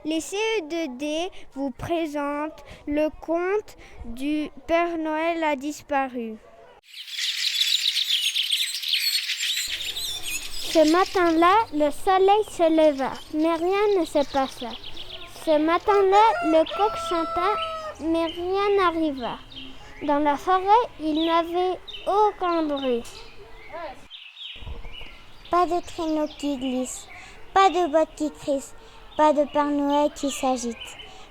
Les CE2D vous présentent le conte du Père Noël a disparu. Ce matin-là, le soleil se leva, mais rien ne se passa. Ce matin-là, le coq chanta, mais rien n'arriva. Dans la forêt, il n'y avait aucun bruit. Pas de traîneau qui glisse, pas de bottes qui crissent, pas de Père Noël qui s'agite.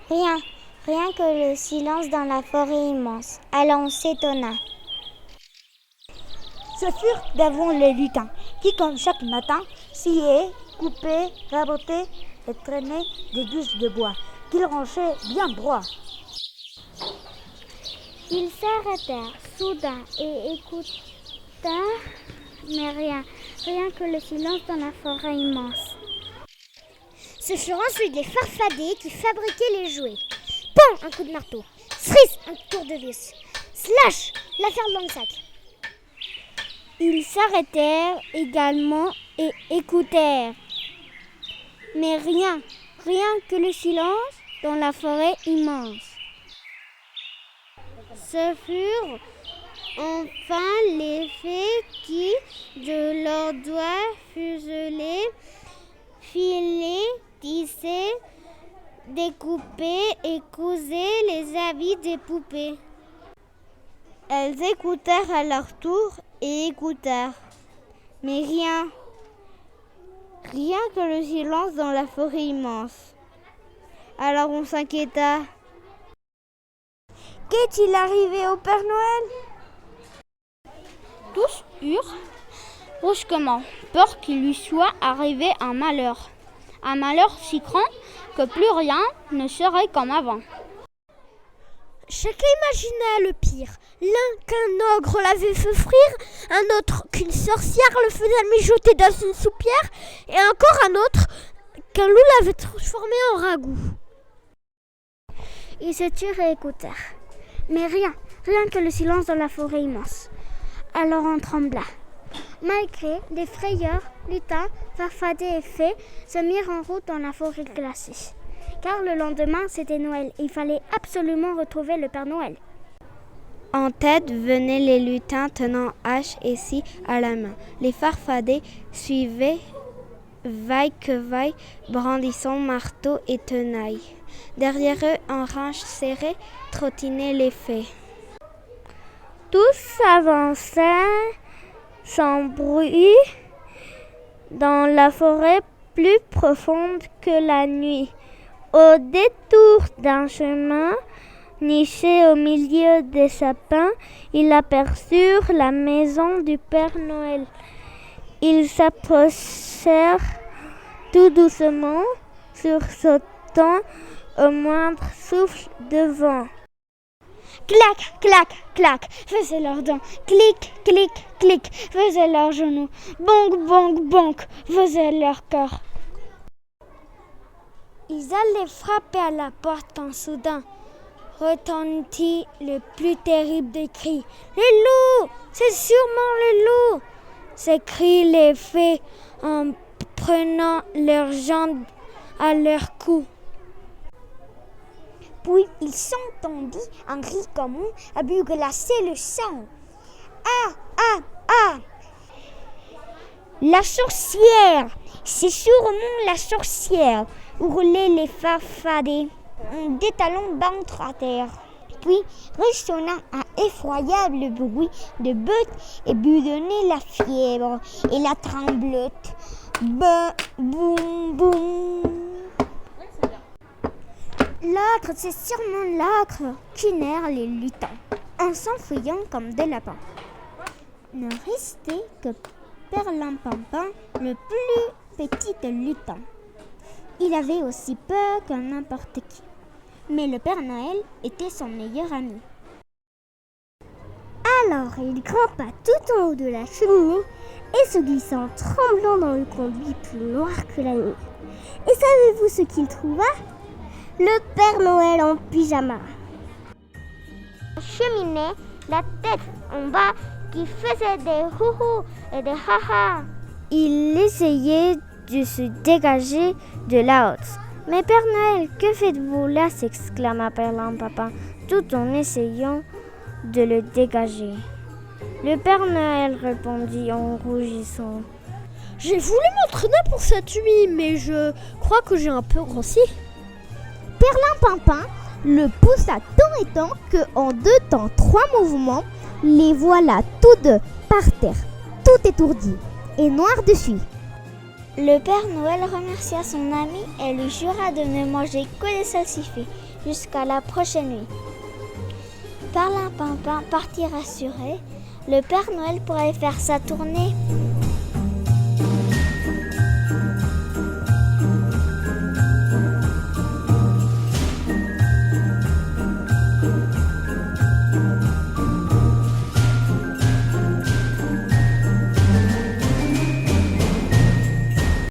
Rien que le silence dans la forêt immense. Alors on s'étonna. Ce furent d'avant les lutins, qui comme chaque matin, sciaient, coupaient, rabotaient et traînaient des bûches de bois, qu'ils rangeaient bien droit. Ils s'arrêtèrent soudain et écoutèrent, mais rien que le silence dans la forêt immense. Ce furent ensuite les farfadets qui fabriquaient les jouets. Pan, un coup de marteau. Sriss, un tour de vis. Slash, l'affaire de Langsac. Ils s'arrêtèrent également et écoutèrent. Mais rien que le silence dans la forêt immense. Ce furent enfin les fées qui, de leurs doigts fuselés, filaient, tissaient, découpaient et cousaient les habits des poupées. Elles écoutèrent à leur tour et écoutèrent. Mais rien que le silence dans la forêt immense. Alors on s'inquiéta. Qu'est-il arrivé au Père Noël ? Tous eurent brusquement peur qu'il lui soit arrivé un malheur si grand que plus rien ne serait comme avant. Chacun imaginait le pire. L'un qu'un ogre l'avait fait frire, un autre qu'une sorcière le faisait mijoter dans une soupière, et encore un autre qu'un loup l'avait transformé en ragoût. Ils se turent et écoutèrent. Mais rien que le silence dans la forêt immense. Alors on trembla. Malgré des frayeurs, lutins, farfadets et fées se mirent en route dans la forêt glacée. Car le lendemain, c'était Noël et il fallait absolument retrouver le Père Noël. En tête venaient les lutins tenant hache et scie à la main. Les farfadets suivaient vaille que vaille, brandissant marteau et tenaille. Derrière eux, en range serrée, trottinaient les fées. Tous avançaient sans bruit dans la forêt plus profonde que la nuit. Au détour d'un chemin niché au milieu des sapins, ils aperçurent la maison du Père Noël. Ils s'approchèrent tout doucement, sursautant au moindre souffle de vent. Clac, clac, clac, faisaient leurs dents. Clic, clic, clic, faisaient leurs genoux. Bonk, bonk, bonk, faisaient leur cœur. Ils allaient frapper à la porte quand soudain retentit le plus terrible des cris. « Le loup! C'est sûrement le loup !» s'écrient les fées en prenant leurs jambes à leur cou. Puis il s'entendit un cri commun à but glacer le sang. « Ah, ah, ah ! La sorcière! C'est sûrement la sorcière !» hurlaient les farfadets en détalant ventre à terre. Puis ressonna un effroyable bruit de bottes et boudonnait la fièvre et la tremblote. Boum, boum. L'âcre, c'est sûrement l'âcre, chinèrent les lutins, en s'enfuyant comme des lapins. Ne restait que Perlimpinpin, le plus petit lutin. Il avait aussi peur que n'importe qui. Mais le Père Noël était son meilleur ami. Alors il grimpa tout en haut de la cheminée et se glissa en tremblant dans le conduit plus noir que la nuit. Et savez-vous ce qu'il trouva ? Le Père Noël en pyjama. Cheminée, la tête en bas, qui faisait des houhou et des haha. Il essayait de se dégager de la haute, Mais Père Noël, que faites-vous là s'exclama Perlimpinpin, tout en essayant de le dégager. Le Père Noël répondit en rougissant. J'ai voulu m'entraîner pour cette nuit, mais je crois que j'ai un peu grossi. Perlimpinpin le poussa tant et tant que, en 2 temps 3 mouvements, les voilà tous deux par terre, tout étourdis et noirs de suie. Le Père Noël remercia son ami et lui jura de ne manger que des salsifis jusqu'à la prochaine nuit. Perlimpinpin partit rassuré. Le Père Noël pourrait faire sa tournée